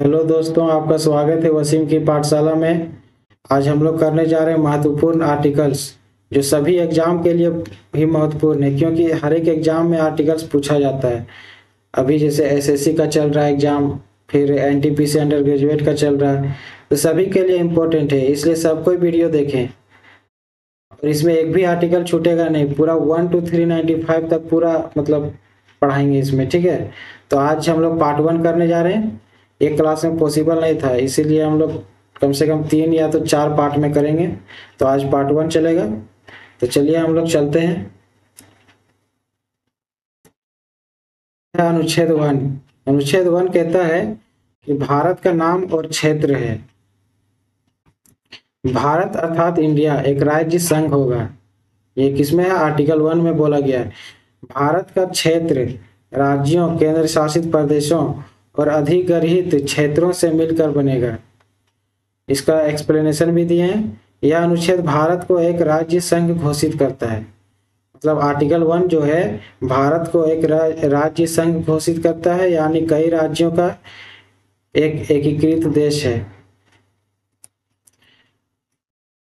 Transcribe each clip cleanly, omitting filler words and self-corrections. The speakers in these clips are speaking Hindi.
हेलो दोस्तों, आपका स्वागत है वसीम की पाठशाला में। आज हम लोग करने जा रहे हैं महत्वपूर्ण आर्टिकल्स, जो सभी एग्जाम के लिए भी महत्वपूर्ण है, क्योंकि हर एक एग्जाम में आर्टिकल्स पूछा जाता है। अभी जैसे एसएससी का चल रहा है एग्जाम, फिर एनटीपीसी अंडर ग्रेजुएट का चल रहा है, तो सभी के लिए इम्पोर्टेंट है, इसलिए सब कोई वीडियो देखें। और इसमें एक भी आर्टिकल छूटेगा नहीं, पूरा 1 to 395 तक पूरा मतलब पढ़ाएंगे इसमें, ठीक है। तो आज हम लोग पार्ट 1 करने जा रहे हैं। एक क्लास में पॉसिबल नहीं था, इसीलिए हम लोग कम से कम 3 या तो 4 पार्ट में करेंगे। तो आज पार्ट 1 चलेगा। तो चलिए हम लोग चलते हैं। अनुच्छेद 1। अनुच्छेद 1 कहता है कि भारत का नाम और क्षेत्र है। भारत अर्थात इंडिया एक राज्य संघ होगा। ये किसमें है? आर्टिकल 1 में बोला गया है। भारत का क्षेत्र राज्यों, केंद्र शासित प्रदेशों और अधिग्रहित क्षेत्रों से मिलकर बनेगा। इसका एक्सप्लेनेशन भी दिए हैं। यह अनुच्छेद भारत को एक राज्य संघ घोषित करता है। मतलब आर्टिकल 1 जो है भारत को एक राज्य संघ घोषित करता है, यानी कई राज्यों का एक एकीकृत देश है।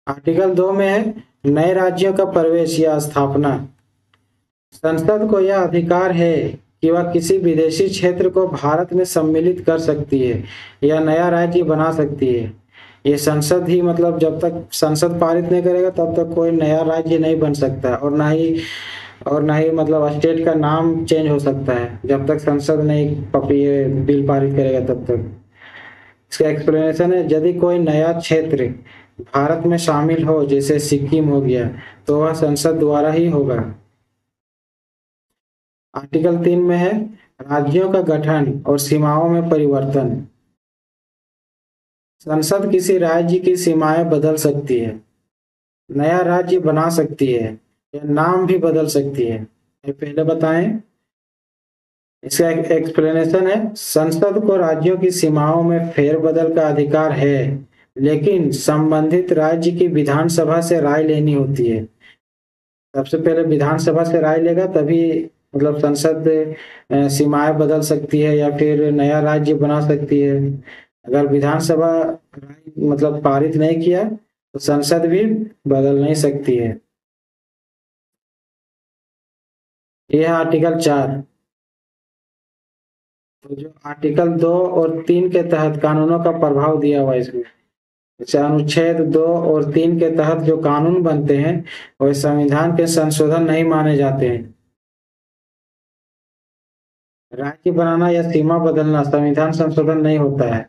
आर्टिकल 2 में है नए राज्यों का प्रवेश या स्थापना। संसद को यह अधिकार है कि वह किसी विदेशी क्षेत्र को भारत में सम्मिलित कर सकती है या नया राज्य बना सकती है। ये संसद ही, मतलब जब तक संसद पारित नहीं करेगा तब तक कोई नया राज्य नहीं बन सकता, और ना ही मतलब स्टेट का नाम चेंज हो सकता है, जब तक संसद नहीं ये बिल पारित करेगा तब तक। इसका एक्सप्लेनेशन है, यदि कोई नया क्षेत्र भारत में शामिल हो, जैसे सिक्किम हो गया, तो वह संसद द्वारा ही होगा। आर्टिकल 3 में है राज्यों का गठन और सीमाओं में परिवर्तन। संसद किसी राज्य की सीमाएं बदल सकती है, नया राज्य बना सकती है या नाम भी बदल सकती है। ये पहले बताएं। इसका एक्सप्लेनेशन है, संसद को राज्यों की सीमाओं में फेरबदल का अधिकार है, लेकिन संबंधित राज्य की विधानसभा से राय लेनी होती है। सबसे पहले विधानसभा से राय लेगा तभी मतलब संसद सीमाएं बदल सकती है या फिर नया राज्य बना सकती है। अगर विधानसभा राय मतलब पारित नहीं किया तो संसद भी बदल नहीं सकती है। यह है आर्टिकल 4। तो जो आर्टिकल 2 और 3 के तहत कानूनों का प्रभाव दिया हुआ है इसमें, जैसे अनुच्छेद 2 और 3 के तहत जो कानून बनते हैं वह संविधान के संशोधन नहीं माने जाते हैं। राज्य बनाना या सीमा बदलना संविधान संशोधन नहीं होता है।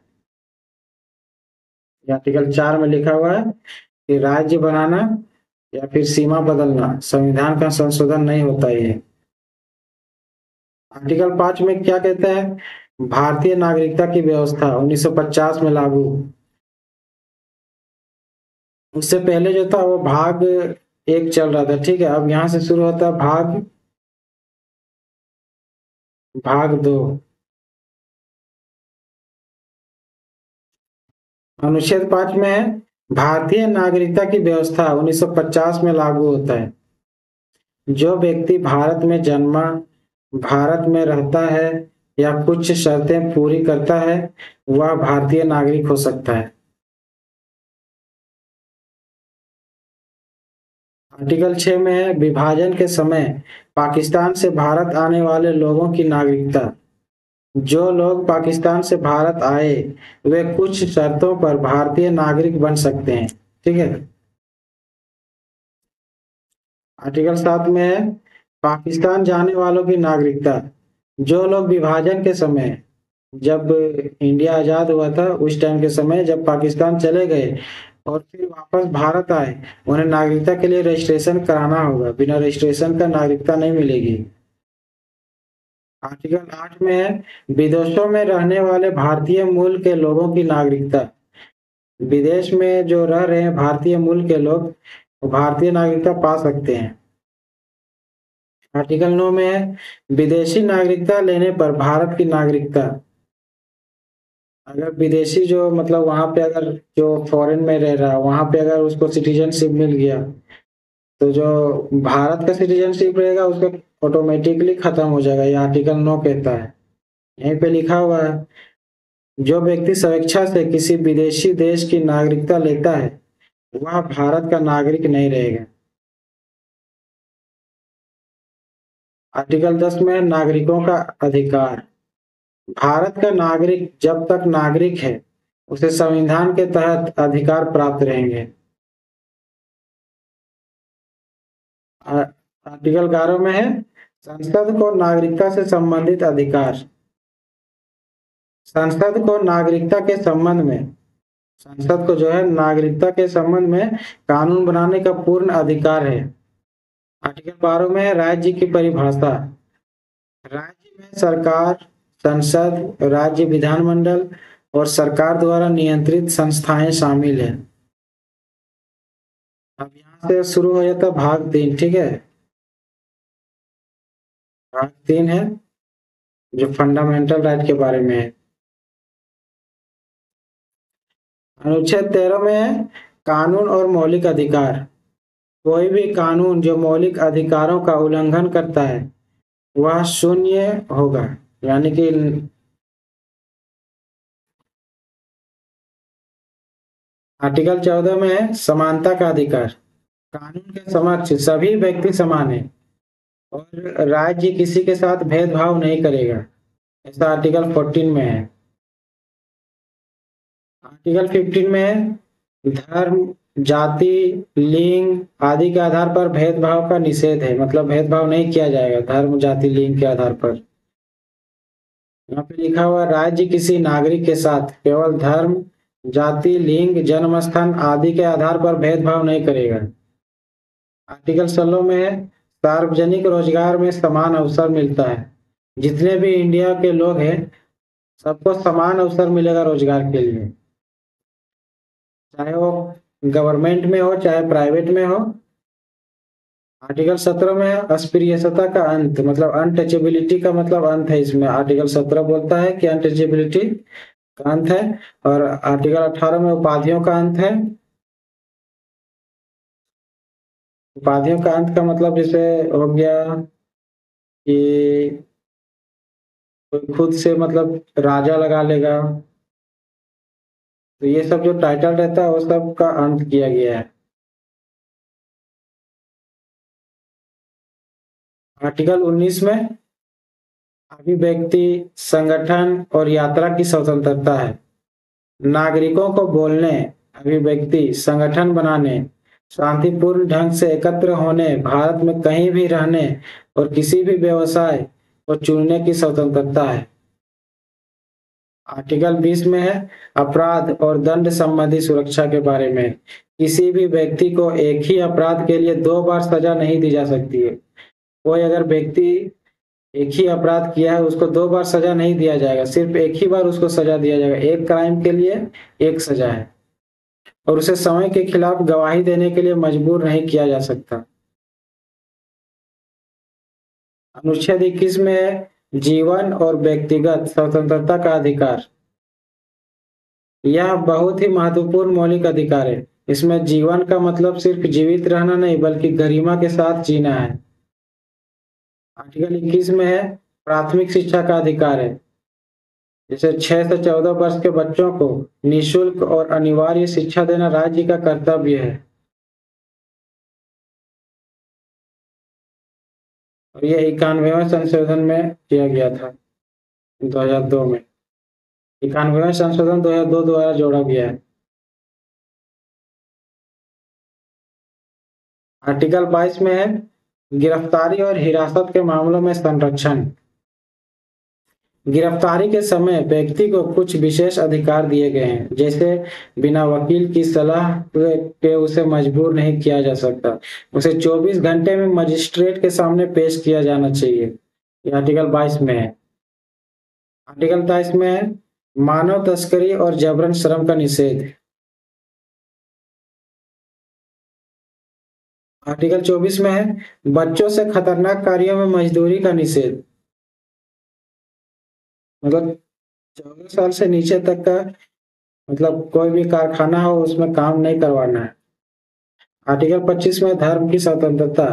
आर्टिकल 4 में लिखा हुआ है कि राज्य बनाना या फिर सीमा बदलना संविधान का संशोधन नहीं होता है। आर्टिकल 5 में क्या कहता है? भारतीय नागरिकता की व्यवस्था 1950 में लागू। उससे पहले जो था वो भाग 1 चल रहा था, ठीक है। अब यहाँ से शुरू होता है भाग 2। अनुच्छेद 5 में है भारतीय नागरिकता की व्यवस्था 1950 में लागू होता है। जो व्यक्ति भारत में जन्मा, भारत में रहता है या कुछ शर्तें पूरी करता है, वह भारतीय नागरिक हो सकता है। आर्टिकल 6 में है विभाजन के समय पाकिस्तान से भारत आने वाले लोगों की नागरिकता। जो लोग पाकिस्तान से भारत आए वे कुछ शर्तों पर भारतीय नागरिक बन सकते हैं, ठीक है। आर्टिकल 7 में है पाकिस्तान जाने वालों की नागरिकता। जो लोग विभाजन के समय, जब इंडिया आजाद हुआ था उस टाइम के समय जब पाकिस्तान चले गए और फिर वापस भारत आए, उन्हें नागरिकता के लिए रजिस्ट्रेशन कराना होगा, बिना रजिस्ट्रेशन का नागरिकता नहीं मिलेगी। आर्टिकल 8 में है विदेशों में रहने वाले भारतीय मूल के लोगों की नागरिकता। विदेश में जो रह रहे हैं भारतीय मूल के लोग, वो भारतीय नागरिकता पा सकते हैं। आर्टिकल 9 में है विदेशी नागरिकता लेने पर भारत की नागरिकता। अगर विदेशी जो मतलब वहां पे अगर जो फॉरेन में रह रहा है वहां पे अगर उसको सिटीजनशिप मिल गया, तो जो भारत का सिटीजनशिप रहेगा उसका ऑटोमेटिकली खत्म हो जाएगा। ये आर्टिकल 9 कहता है, यहीं पे लिखा हुआ है। जो व्यक्ति स्वेच्छा से किसी विदेशी देश की नागरिकता लेता है वह भारत का नागरिक नहीं रहेगा। आर्टिकल 10 में है नागरिकों का अधिकार। भारत का नागरिक जब तक नागरिक है उसे संविधान के तहत अधिकार प्राप्त रहेंगे। आर्टिकल 11 में है संसद को नागरिकता से संबंधित अधिकार। संसद को नागरिकता के संबंध में संसद को जो है नागरिकता के संबंध में कानून बनाने का पूर्ण अधिकार है। आर्टिकल 12 में है राज्य की परिभाषा। राज्य में सरकार, संसद, राज्य विधानमंडल और सरकार द्वारा नियंत्रित संस्थाएं शामिल हैं। अब यहाँ से शुरू हो जाता भाग 3, ठीक है। भाग 3 है जो फंडामेंटल राइट के बारे में है। अनुच्छेद 13 में है कानून और मौलिक अधिकार। कोई भी कानून जो मौलिक अधिकारों का उल्लंघन करता है वह शून्य होगा, यानी कि आर्टिकल 14 में है समानता का अधिकार। कानून के समक्ष सभी व्यक्ति समान हैं और राज्य किसी के साथ भेदभाव नहीं करेगा, ऐसा आर्टिकल 14 में है। आर्टिकल 15 में है धर्म, जाति, लिंग आदि के आधार पर भेदभाव का निषेध है, मतलब भेदभाव नहीं किया जाएगा धर्म, जाति, लिंग के आधार पर। यहाँ पे लिखा हुआ राज्य किसी नागरिक के साथ केवल धर्म, जाति, लिंग, जन्म स्थान आदि के आधार पर भेदभाव नहीं करेगा। आर्टिकल 16 में है सार्वजनिक रोजगार में समान अवसर मिलता है। जितने भी इंडिया के लोग हैं सबको समान अवसर मिलेगा रोजगार के लिए, चाहे वो गवर्नमेंट में हो चाहे प्राइवेट में हो। आर्टिकल 17 में है अस्पृश्यता का अंत, मतलब अनटचेबिलिटी का मतलब अंत है इसमें। आर्टिकल 17 बोलता है कि अनटचेबिलिटी का अंत है। और आर्टिकल 18 में उपाधियों का अंत है। उपाधियों का अंत का मतलब जैसे हो गया कि कोई खुद से मतलब राजा लगा लेगा, तो ये सब जो टाइटल रहता है वो सब का अंत किया गया है। आर्टिकल 19 में अभिव्यक्ति, संगठन और यात्रा की स्वतंत्रता है। नागरिकों को बोलने, अभिव्यक्ति, संगठन बनाने, शांतिपूर्ण ढंग से एकत्र होने, भारत में कहीं भी रहने और किसी भी व्यवसाय को चुनने की स्वतंत्रता है। आर्टिकल 20 में है अपराध और दंड संबंधी सुरक्षा के बारे में। किसी भी व्यक्ति को एक ही अपराध के लिए 2 बार सजा नहीं दी जा सकती है। कोई अगर व्यक्ति एक ही अपराध किया है उसको 2 बार सजा नहीं दिया जाएगा, सिर्फ एक ही बार उसको सजा दिया जाएगा। एक क्राइम के लिए एक सजा है और उसे समय के खिलाफ गवाही देने के लिए मजबूर नहीं किया जा सकता। अनुच्छेद 21 में है जीवन और व्यक्तिगत स्वतंत्रता का अधिकार। यह बहुत ही महत्वपूर्ण मौलिक अधिकार है। इसमें जीवन का मतलब सिर्फ जीवित रहना नहीं बल्कि गरिमा के साथ जीना है। आर्टिकल 21 में है प्राथमिक शिक्षा का अधिकार है। जैसे 6 से 14 वर्ष के बच्चों को निःशुल्क और अनिवार्य शिक्षा देना राज्य का कर्तव्य है। और यह 91वें संशोधन में किया गया था 2002 में। 91वां संशोधन 2002 द्वारा जोड़ा गया है। आर्टिकल 22 में है गिरफ्तारी और हिरासत के मामलों में संरक्षण। गिरफ्तारी के समय व्यक्ति को कुछ विशेष अधिकार दिए गए हैं, जैसे बिना वकील की सलाह के उसे मजबूर नहीं किया जा सकता, उसे 24 घंटे में मजिस्ट्रेट के सामने पेश किया जाना चाहिए। ये आर्टिकल 22 में है। आर्टिकल 23 में है मानव तस्करी और जबरन श्रम का निषेध। आर्टिकल 24 में है बच्चों से खतरनाक कार्यों में मजदूरी का निषेध, मतलब 14 साल से नीचे तक का मतलब कोई भी कारखाना हो उसमें काम नहीं करवाना है। आर्टिकल 25 में धर्म की स्वतंत्रता,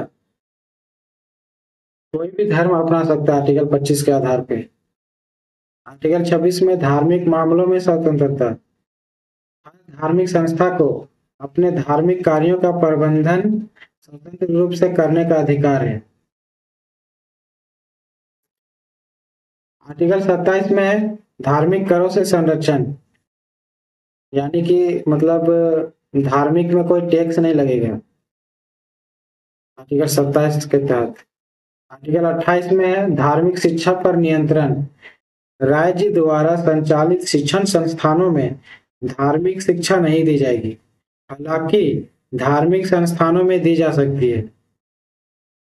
कोई भी धर्म अपना सकता है आर्टिकल 25 के आधार पे। आर्टिकल 26 में धार्मिक मामलों में स्वतंत्रता। हर धार्मिक संस्था को अपने धार्मिक कार्यों का प्रबंधन स्वतंत्र रूप से करने का अधिकार है। आर्टिकल 27 में है धार्मिक करों से संरक्षण, यानी कि मतलब धार्मिक में कोई टैक्स नहीं लगेगा आर्टिकल 27 के तहत। आर्टिकल 28 में है धार्मिक शिक्षा पर नियंत्रण। राज्य द्वारा संचालित शिक्षण संस्थानों में धार्मिक शिक्षा नहीं दी जाएगी, हालांकि धार्मिक संस्थानों में दी जा सकती है,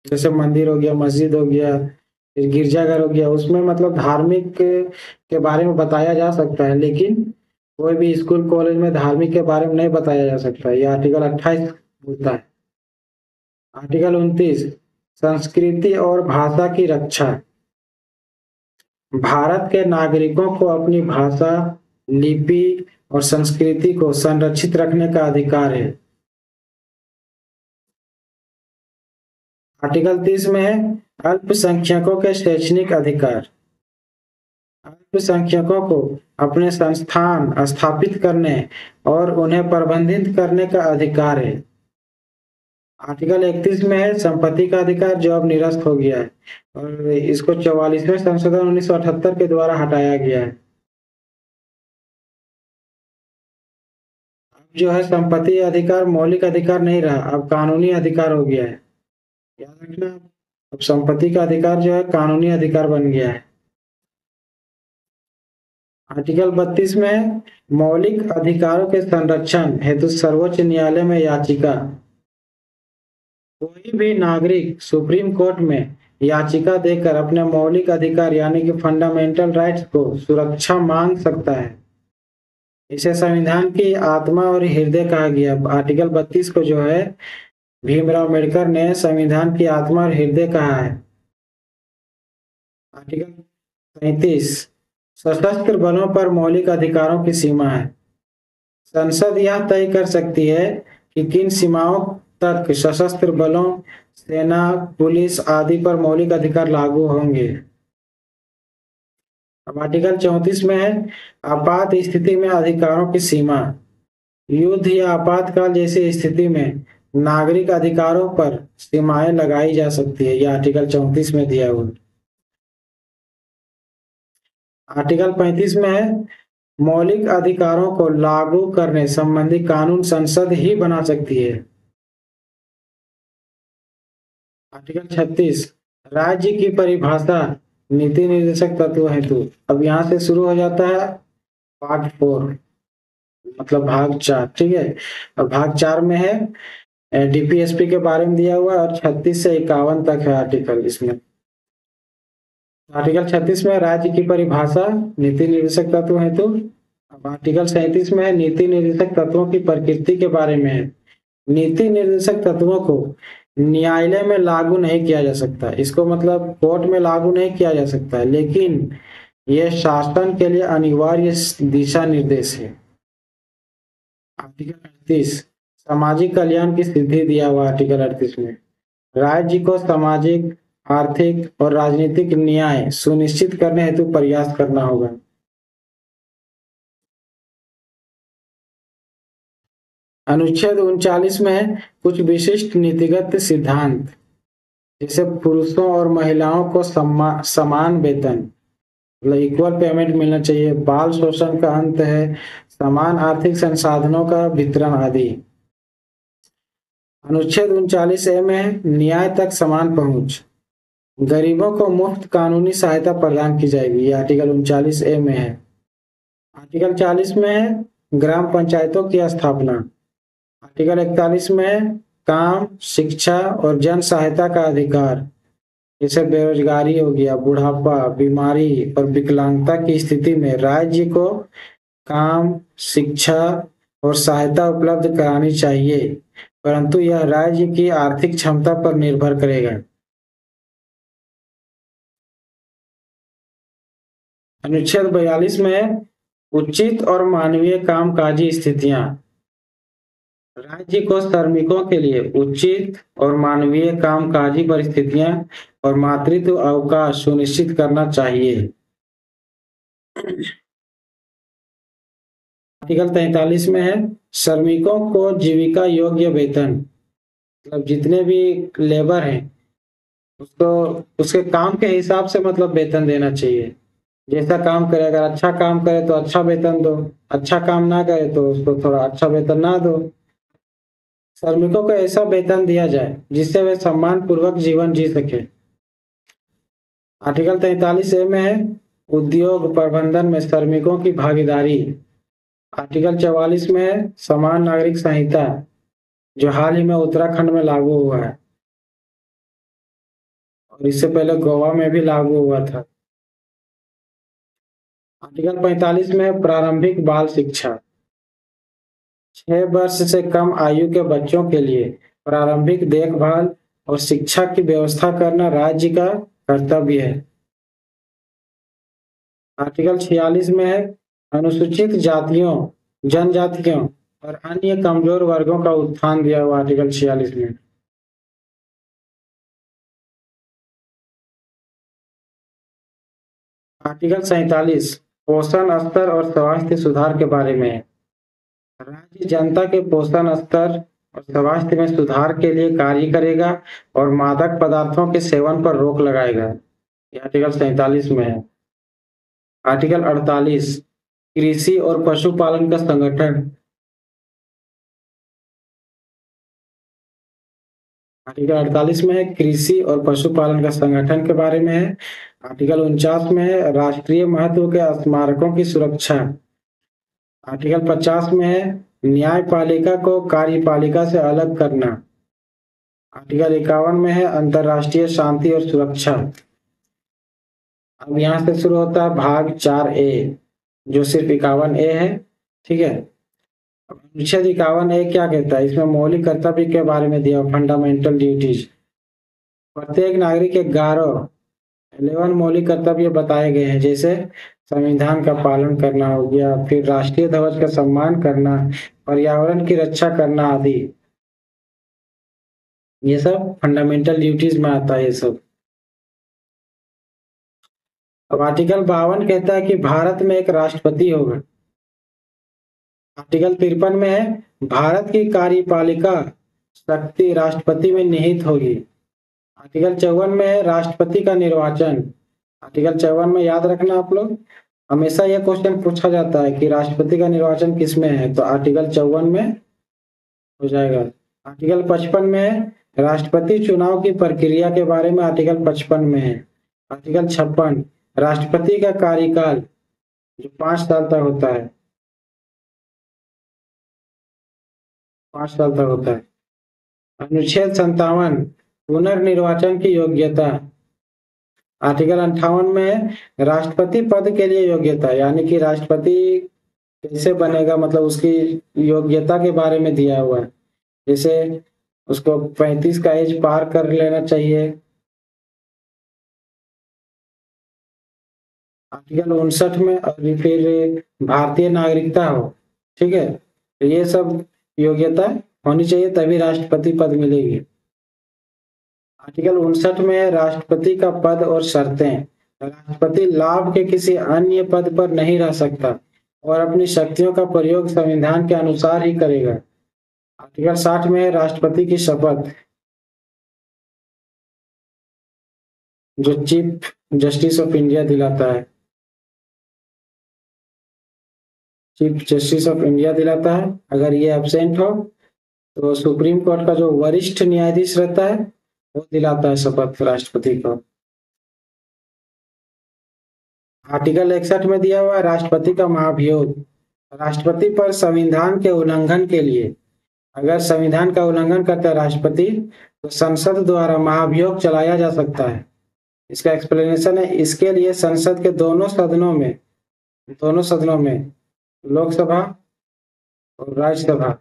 जैसे मंदिर हो गया, मस्जिद हो गया, फिर गिरजाघर हो गया, उसमें मतलब धार्मिक के बारे में बताया जा सकता है, लेकिन कोई भी स्कूल कॉलेज में धार्मिक के बारे में नहीं बताया जा सकता। ये आर्टिकल 28 बोलता है। आर्टिकल 29 संस्कृति और भाषा की रक्षा। भारत के नागरिकों को अपनी भाषा, लिपि और संस्कृति को संरक्षित रखने का अधिकार है। आर्टिकल 30 में है अल्पसंख्यकों के शैक्षणिक अधिकार। अल्पसंख्यकों को अपने संस्थान स्थापित करने और उन्हें प्रबंधित करने का अधिकार है। आर्टिकल 31 में है संपत्ति का अधिकार, जो अब निरस्त हो गया है और इसको 44वें संशोधन 1978 के द्वारा हटाया गया है। अब जो है संपत्ति अधिकार मौलिक अधिकार नहीं रहा, अब कानूनी अधिकार हो गया है। याद रखना, अब संपत्ति का अधिकार जो है कानूनी अधिकार बन गया है। आर्टिकल 32 में मौलिक अधिकारों के संरक्षण हेतु सर्वोच्च न्यायालय में याचिका। कोई भी नागरिक सुप्रीम कोर्ट में याचिका देकर अपने मौलिक अधिकार यानी कि फंडामेंटल राइट्स को सुरक्षा मांग सकता है। इसे संविधान की आत्मा और हृदय कहा गया। आर्टिकल 32 को जो है भीमराव अम्बेडकर ने संविधान की आत्मा और हृदय कहा है। आर्टिकल 37 सशस्त्र बलों पर मौलिक अधिकारों की सीमा है। संसद यह तय कर सकती है कि किन सीमाओं तक सशस्त्र बलों, सेना, पुलिस आदि पर मौलिक अधिकार लागू होंगे। अब आर्टिकल 34 में है आपात स्थिति में अधिकारों की सीमा। युद्ध या आपातकाल जैसी स्थिति में नागरिक अधिकारों पर सीमाएं लगाई जा सकती है। यह आर्टिकल 34 में दिया हुआ। आर्टिकल 35 में है मौलिक अधिकारों को लागू करने संबंधी कानून संसद ही बना सकती है। आर्टिकल 36 राज्य की परिभाषा नीति निर्देशक तत्व हेतु। अब यहाँ से शुरू हो जाता है पार्ट 4, मतलब भाग 4। ठीक है, और भाग 4 में है डीपीएसपी के बारे में दिया हुआ और 36 से 51 तक है आर्टिकल। इसमें आर्टिकल 36 में राज्य की परिभाषा नीति निर्देशक तत्व हेतु। अब आर्टिकल 37 में है नीति निर्देशक तत्वों की प्रकृति के बारे में है। नीति निर्देशक तत्वों को न्यायालय में लागू नहीं किया जा सकता, इसको मतलब कोर्ट में लागू नहीं किया जा सकता है, लेकिन यह शासन के लिए अनिवार्य दिशा निर्देश है। आर्टिकल 38 सामाजिक कल्याण की सिद्धि दिया हुआ। आर्टिकल 38 में राज्य को सामाजिक, आर्थिक और राजनीतिक न्याय सुनिश्चित करने हेतु प्रयास करना होगा। अनुच्छेद 39 में कुछ विशिष्ट नीतिगत सिद्धांत, जैसे पुरुषों और महिलाओं को समान वेतन, मतलब इक्वल पेमेंट मिलना चाहिए, बाल शोषण का अंत है, समान आर्थिक संसाधनों का वितरण आदि। अनुच्छेद 39A में न्याय तक समान पहुंच, गरीबों को मुफ्त कानूनी सहायता प्रदान की जाएगी। ये आर्टिकल 39A में है। आर्टिकल 40 में है ग्राम पंचायतों की स्थापना। आर्टिकल 41 में काम, शिक्षा और जन सहायता का अधिकार, जैसे बेरोजगारी हो गया, बुढ़ापा, बीमारी और विकलांगता की स्थिति में राज्य को काम, शिक्षा और सहायता उपलब्ध करानी चाहिए, परंतु यह राज्य की आर्थिक क्षमता पर निर्भर करेगा। अनुच्छेद 42 में उचित और मानवीय कामकाजी स्थितियां, राज्य को श्रमिकों के लिए उचित और मानवीय कामकाजी परिस्थितियां और मातृत्व अवकाश सुनिश्चित करना चाहिए। आर्टिकल 43 में है श्रमिकों को जीविका योग्य वेतन, मतलब जितने भी लेबर हैं उसको उसके काम के हिसाब से मतलब वेतन देना चाहिए। जैसा काम करे, अगर अच्छा काम करे तो अच्छा वेतन दो, अच्छा काम ना करे तो उसको थोड़ा अच्छा वेतन ना दो। श्रमिकों को ऐसा वेतन दिया जाए जिससे वे सम्मान पूर्वक जीवन जी सके। आर्टिकल 43 ए में है उद्योग प्रबंधन में श्रमिकों की भागीदारी। आर्टिकल 44 में है समान नागरिक संहिता, जो हाल ही में उत्तराखंड में लागू हुआ है और इससे पहले गोवा में भी लागू हुआ था। आर्टिकल 45 में प्रारंभिक बाल शिक्षा, 6 वर्ष से कम आयु के बच्चों के लिए प्रारंभिक देखभाल और शिक्षा की व्यवस्था करना राज्य का कर्तव्य है। आर्टिकल 46 में है अनुसूचित जातियों, जनजातियों और अन्य कमजोर वर्गों का उत्थान दिया हुआ आर्टिकल 46 में। आर्टिकल 47 पोषण स्तर और स्वास्थ्य सुधार के बारे में है। राज्य जनता के पोषण स्तर और स्वास्थ्य में सुधार के लिए कार्य करेगा और मादक पदार्थों के सेवन पर रोक लगाएगा। ये आर्टिकल 47 में है। आर्टिकल 48 कृषि और पशुपालन का संगठन। आर्टिकल 48 में है कृषि और पशुपालन का संगठन के बारे में है। आर्टिकल 49 में है राष्ट्रीय महत्व के स्मारकों की सुरक्षा। आर्टिकल 50 में है न्यायपालिका को कार्यपालिका से अलग करना। आर्टिकल 51 में है अंतर्राष्ट्रीय शांति और सुरक्षा। अब यहाँ से शुरू होता है भाग 4A, जो सिर्फ 51A है। ठीक है, अनुच्छेद 51A क्या कहता है? इसमें मौलिक कर्तव्य के बारे में दिया, फंडामेंटल ड्यूटीज। प्रत्येक नागरिक के 11 मौलिक कर्तव्य बताए गए हैं, जैसे संविधान का पालन करना हो गया, फिर राष्ट्रीय ध्वज का सम्मान करना, पर्यावरण की रक्षा करना आदि। ये सब फंडामेंटल ड्यूटीज में आता है ये सब। अब आर्टिकल 52 कहता है कि भारत में एक राष्ट्रपति होगा। आर्टिकल 53 में है भारत की कार्यपालिका शक्ति राष्ट्रपति में निहित होगी। आर्टिकल 54 में है राष्ट्रपति का निर्वाचन। आर्टिकल 54 में याद रखना आप लोग, हमेशा यह क्वेश्चन पूछा जाता है कि राष्ट्रपति का निर्वाचन किसमें है, तो आर्टिकल 54 में हो जाएगा। आर्टिकल 55 में है राष्ट्रपति चुनाव की प्रक्रिया के बारे में, आर्टिकल 55 में है। आर्टिकल 56 राष्ट्रपति का कार्यकाल जो 5 साल तक होता है, 5 साल तक होता है। अनुच्छेद 57 पुनर्निर्वाचन की योग्यता। आर्टिकल 58 में है राष्ट्रपति पद के लिए योग्यता, यानी कि राष्ट्रपति कैसे बनेगा, मतलब उसकी योग्यता के बारे में दिया हुआ है। जैसे उसको 35 का एज पार कर लेना चाहिए। आर्टिकल 59 में और फिर भारतीय नागरिकता हो। ठीक है, तो ये सब योग्यता होनी चाहिए तभी राष्ट्रपति पद मिलेगी। आर्टिकल 59 में है राष्ट्रपति का पद और शर्तें। राष्ट्रपति लाभ के किसी अन्य पद पर नहीं रह सकता और अपनी शक्तियों का प्रयोग संविधान के अनुसार ही करेगा। आर्टिकल 60 में है राष्ट्रपति की शपथ, जो चीफ जस्टिस ऑफ इंडिया दिलाता है। चीफ जस्टिस ऑफ इंडिया दिलाता है। अगर ये एब्सेंट हो तो सुप्रीम कोर्ट का जो वरिष्ठ न्यायाधीश रहता है वो दिलाता है शपथ राष्ट्रपति को। आर्टिकल 61 में दिया हुआ है राष्ट्रपति का महाभियोग। राष्ट्रपति पर संविधान के उल्लंघन के लिए, अगर संविधान का उल्लंघन करता है राष्ट्रपति, तो संसद द्वारा महाभियोग चलाया जा सकता है। इसका एक्सप्लेनेशन है, इसके लिए संसद के दोनों सदनों में लोकसभा और राज्यसभा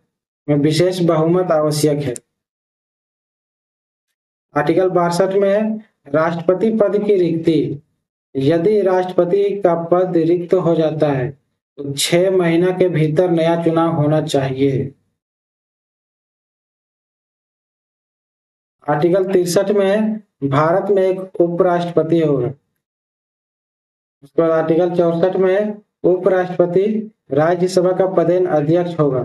में विशेष बहुमत आवश्यक है। आर्टिकल 62 में है राष्ट्रपति पद की रिक्ति। यदि राष्ट्रपति का पद रिक्त हो जाता है तो 6 महीना के भीतर नया चुनाव होना चाहिए। आर्टिकल 63 में है भारत में एक उपराष्ट्रपति होगा। उसके बाद आर्टिकल 64 में उपराष्ट्रपति राज्यसभा का पदेन अध्यक्ष होगा।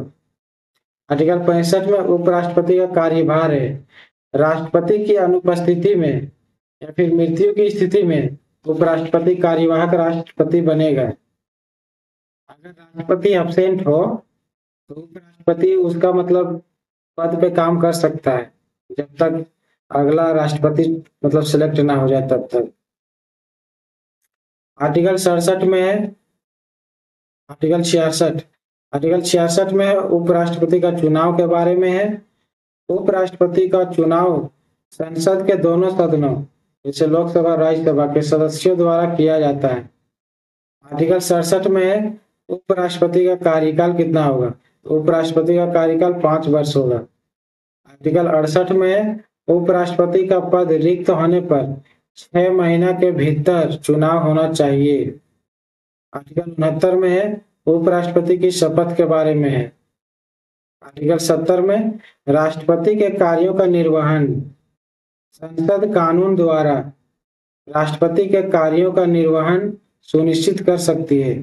आर्टिकल 65 में उपराष्ट्रपति का कार्यभार है राष्ट्रपति की अनुपस्थिति में या फिर मृत्यु की स्थिति में उपराष्ट्रपति कार्यवाहक राष्ट्रपति बनेगा। अगर राष्ट्रपति एब्सेंट हो तो उपराष्ट्रपति उसका मतलब पद पे काम कर सकता है जब तक अगला राष्ट्रपति मतलब सिलेक्ट ना हो जाए तब तक। आर्टिकल 67 में है आर्टिकल 66 में उपराष्ट्रपति का चुनाव के बारे में है। उपराष्ट्रपति का चुनाव संसद के दोनों सदनों जैसे लोकसभा राज्यसभा के सदस्यों द्वारा किया जाता है। आर्टिकल 67 में उपराष्ट्रपति का कार्यकाल कितना होगा? उपराष्ट्रपति का कार्यकाल 5 वर्ष होगा। आर्टिकल 68 में उपराष्ट्रपति का पद रिक्त होने पर 6 महीना के भीतर चुनाव होना चाहिए। आर्टिकल 69 में उपराष्ट्रपति की शपथ के बारे में है। आर्टिकल 70 में राष्ट्रपति के कार्यों का निर्वहन संसद कानून द्वारा राष्ट्रपति के कार्यों का निर्वहन सुनिश्चित कर सकती है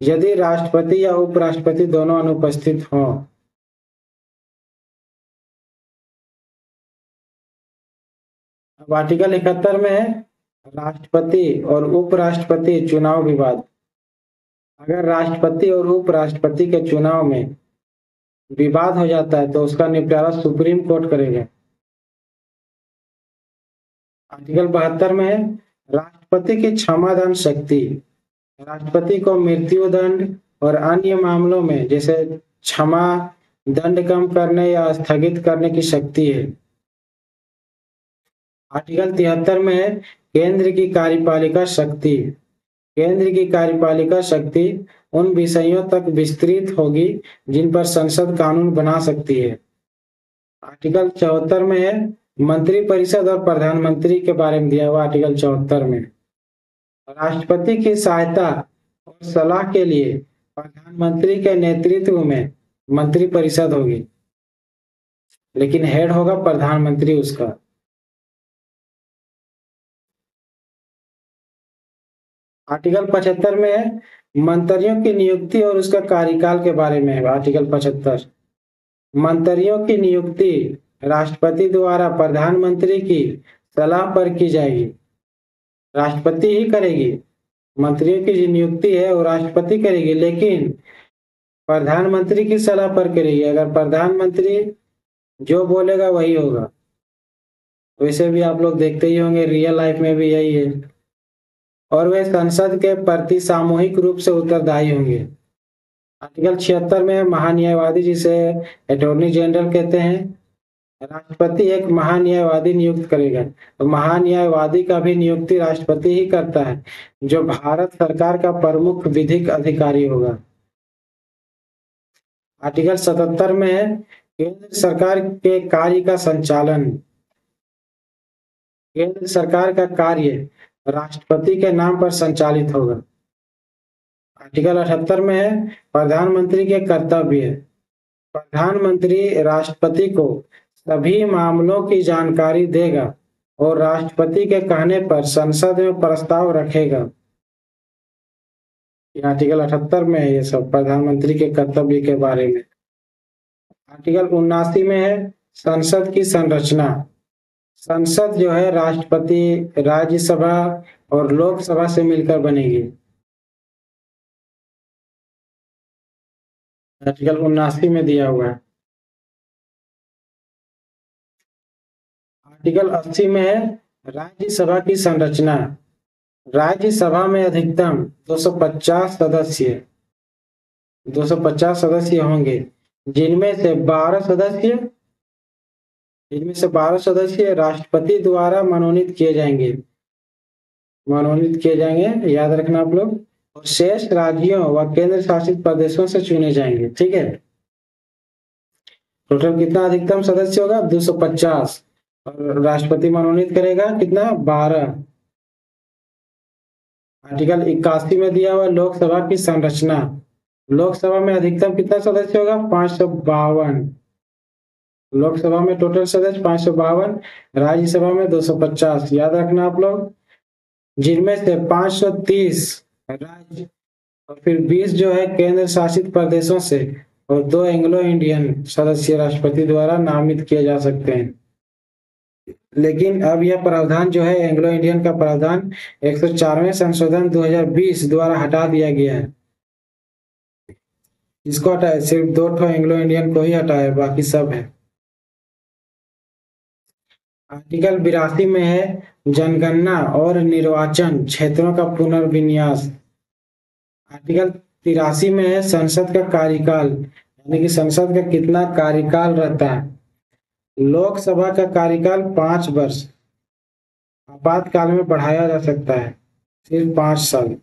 यदि राष्ट्रपति या उपराष्ट्रपति दोनों अनुपस्थित हों। अब आर्टिकल 71 में है राष्ट्रपति और उपराष्ट्रपति चुनाव विवाद। अगर राष्ट्रपति और उपराष्ट्रपति के चुनाव में विवाद हो जाता है तो उसका निपटारा सुप्रीम कोर्ट करेगा। आर्टिकल 72 में है राष्ट्रपति की क्षमादान शक्ति। राष्ट्रपति को मृत्यु दंड और अन्य मामलों में जैसे क्षमा दंड कम करने या स्थगित करने की शक्ति है। आर्टिकल 73 में है केंद्र की कार्यपालिका शक्ति। केंद्र की कार्यपालिका शक्ति उन विषयों तक विस्तृत होगी जिन पर संसद कानून बना सकती है। आर्टिकल 74 में है मंत्रिपरिषद और प्रधानमंत्री के बारे में दिया हुआ। आर्टिकल 74 में राष्ट्रपति की सहायता और सलाह के लिए प्रधानमंत्री के नेतृत्व में मंत्रिपरिषद होगी लेकिन हेड होगा प्रधानमंत्री उसका। आर्टिकल 75 में है मंत्रियों की नियुक्ति और उसका कार्यकाल के बारे में है। आर्टिकल 75 मंत्रियों की नियुक्ति राष्ट्रपति द्वारा प्रधानमंत्री की सलाह पर की जाएगी। राष्ट्रपति ही करेगी। मंत्रियों की जो नियुक्ति है वो राष्ट्रपति करेगी लेकिन प्रधानमंत्री की सलाह पर करेगी। अगर प्रधानमंत्री जो बोलेगा वही होगा। वैसे भी आप लोग देखते ही होंगे रियल लाइफ में भी यही है और वे संसद के प्रति सामूहिक रूप से उत्तरदायी होंगे। आर्टिकल 76 में महान्यायवादी जिसे अटॉर्नी जनरल कहते हैं। राष्ट्रपति एक महान्यायवादी नियुक्त करेगा तो महान्यायवादी का भी नियुक्ति राष्ट्रपति ही करता है जो भारत सरकार का प्रमुख विधिक अधिकारी होगा। आर्टिकल 77 में है केंद्र सरकार के कार्य का संचालन। केंद्र सरकार का कार्य राष्ट्रपति के नाम पर संचालित होगा। आर्टिकल 78 में है प्रधानमंत्री के कर्तव्य। प्रधानमंत्री राष्ट्रपति को सभी मामलों की जानकारी देगा और राष्ट्रपति के कहने पर संसद में प्रस्ताव रखेगा। आर्टिकल 78 में है ये सब प्रधानमंत्री के कर्तव्य के बारे में। आर्टिकल 79 में है संसद की संरचना। संसद जो है राष्ट्रपति राज्यसभा और लोकसभा से मिलकर बनेगी। आर्टिकल 79 में दिया हुआ है। आर्टिकल 80 में है राज्यसभा की संरचना। राज्यसभा में अधिकतम 250 सदस्य होंगे जिनमें से 12 सदस्य राष्ट्रपति द्वारा मनोनीत किए जाएंगे। याद रखना आप लोग। और शेष राज्यों व केंद्र शासित प्रदेशों से चुने जाएंगे। ठीक है। टोटल कितना अधिकतम सदस्य होगा? 250 और राष्ट्रपति मनोनीत करेगा कितना? 12। आर्टिकल 81 में दिया हुआ लोकसभा की संरचना। लोकसभा में अधिकतम कितना सदस्य होगा? 552। लोकसभा में टोटल सदस्य 552, राज्यसभा में 250। याद रखना आप लोग। जिनमें से 530 राज्य, और फिर 20 जो है केंद्र शासित प्रदेशों से, और 2 एंग्लो इंडियन सदस्य राष्ट्रपति द्वारा नामित किए जा सकते हैं। लेकिन अब यह प्रावधान जो है एंग्लो इंडियन का प्रावधान 104वें संशोधन 2020 द्वारा हटा दिया गया है। इसको हटाया, सिर्फ 2 ठो एंग्लो इंडियन को ही हटाया, बाकी सब है। आर्टिकल 82 में है जनगणना और निर्वाचन क्षेत्रों का पुनर्विन्यास। आर्टिकल 83 में है संसद का कार्यकाल, यानी कि संसद का कितना कार्यकाल रहता है। लोकसभा का कार्यकाल 5 वर्ष, आपातकाल में बढ़ाया जा सकता है सिर्फ 5 साल।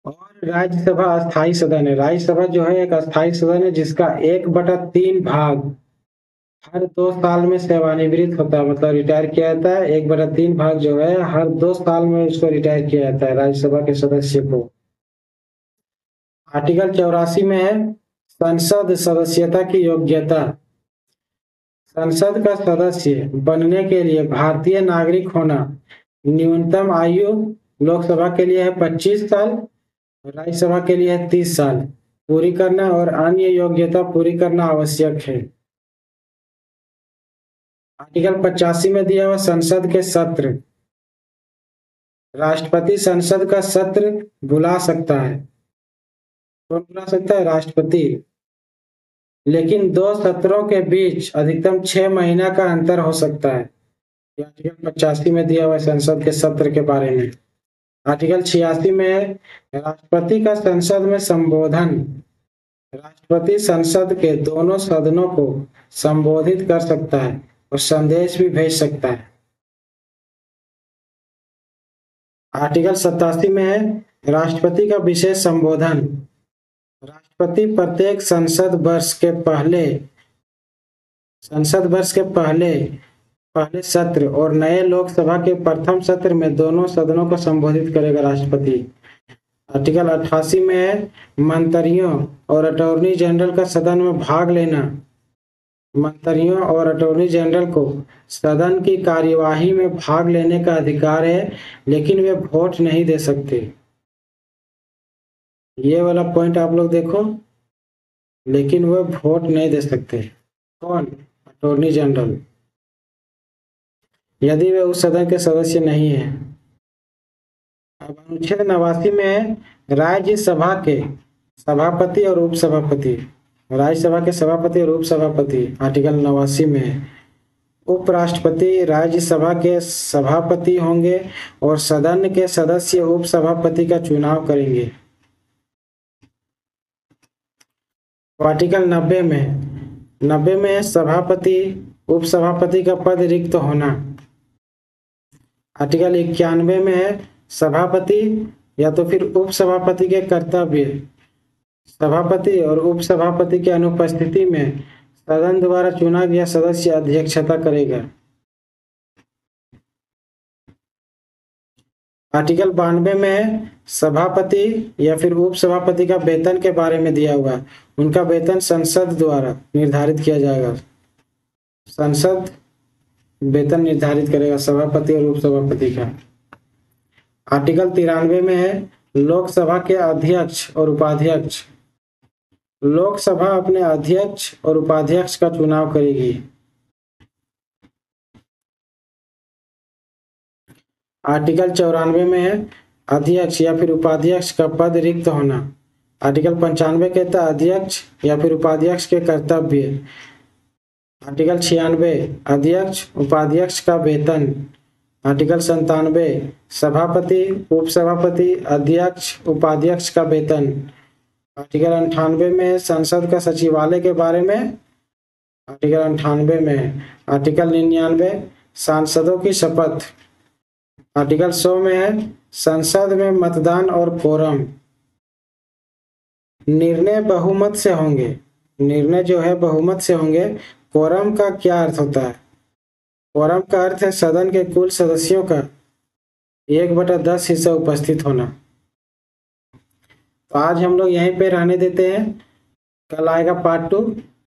और राज्यसभा अस्थायी सदन है। राज्यसभा जो है एक अस्थायी सदन है जिसका 1/3 भाग हर 2 साल में सेवानिवृत्त होता है, मतलब रिटायर किया जाता है। 1/3 भाग जो है हर 2 साल में उसको रिटायर किया जाता है राज्यसभा के सदस्य को। आर्टिकल 84 में है संसद सदस्यता की योग्यता। संसद का सदस्य बनने के लिए भारतीय नागरिक होना, न्यूनतम आयु लोकसभा के लिए है 25 साल, राज्यसभा के लिए है 30 साल पूरी करना, और अन्य योग्यता पूरी करना आवश्यक है। आर्टिकल 85 में दिया हुआ संसद के सत्र। राष्ट्रपति संसद का सत्र बुला सकता है। कौन बुला सकता है? राष्ट्रपति। लेकिन 2 सत्रों के बीच अधिकतम 6 महीना का अंतर हो सकता है। आर्टिकल 85 में दिया हुआ संसद के सत्र के बारे में। आर्टिकल 86 में है राष्ट्रपति का संसद में संबोधन। राष्ट्रपति संसद के दोनों सदनों को संबोधित कर सकता है और संदेश भी भेज सकता है। आर्टिकल 87 में है राष्ट्रपति का विशेष संबोधन। राष्ट्रपति प्रत्येक संसद वर्ष के पहले सत्र और नए लोकसभा के प्रथम सत्र में दोनों सदनों को संबोधित करेगा राष्ट्रपति। आर्टिकल 88 में है मंत्रियों और अटॉर्नी जनरल का सदन में भाग लेना। मंत्रियों और अटॉर्नी जनरल को सदन की कार्यवाही में भाग लेने का अधिकार है, लेकिन वे वोट नहीं दे सकते। ये वाला पॉइंट आप लोग देखो, लेकिन वे वोट नहीं दे सकते। कौन? अटॉर्नी जनरल, यदि वे उस सदन के सदस्य नहीं है। अब अनुच्छेद 89 में है राज्यसभा के सभापति और उपसभापति। राज्यसभा के सभापति और उपसभापति आर्टिकल 89 में है। उपराष्ट्रपति राज्यसभा के सभापति होंगे और सदन के सदस्य उपसभापति का चुनाव करेंगे। आर्टिकल 90 में है सभापति उपसभापति का पद रिक्त होना। आर्टिकल 91 में है सभापति या तो फिर उपसभापति के कर्तव्य। सभापति और उपसभापति की अनुपस्थिति में सदन द्वारा चुना गया सदस्य अध्यक्षता करेगा। आर्टिकल 92 में है सभापति या फिर उपसभापति का वेतन के बारे में दिया हुआ। उनका वेतन संसद द्वारा निर्धारित किया जाएगा। संसद वेतन निर्धारित करेगा सभापति और उपसभापति का। आर्टिकल 93 में है लोकसभा के अध्यक्ष और उपाध्यक्ष। लोकसभा अपने अध्यक्ष और उपाध्यक्ष का चुनाव करेगी। आर्टिकल 94 में है अध्यक्ष या फिर उपाध्यक्ष का पद रिक्त होना। आर्टिकल 95 कहता है अध्यक्ष या फिर उपाध्यक्ष के कर्तव्य। आर्टिकल 96 अध्यक्ष उपाध्यक्ष का वेतन। आर्टिकल 97 सभापति उपसभापति अध्यक्ष उपाध्यक्ष का वेतन। आर्टिकल 98 में संसद का सचिवालय के बारे में। आर्टिकल 98 में। आर्टिकल 99 सांसदों की शपथ। आर्टिकल 100 में है संसद में मतदान और कोरम। निर्णय बहुमत से होंगे। निर्णय जो है बहुमत से होंगे। कोरम का क्या अर्थ होता है? कोरम का अर्थ है सदन के कुल सदस्यों का 1/10 हिस्सा उपस्थित होना। तो आज हम लोग यहीं पे रहने देते हैं। कल आएगा पार्ट 2।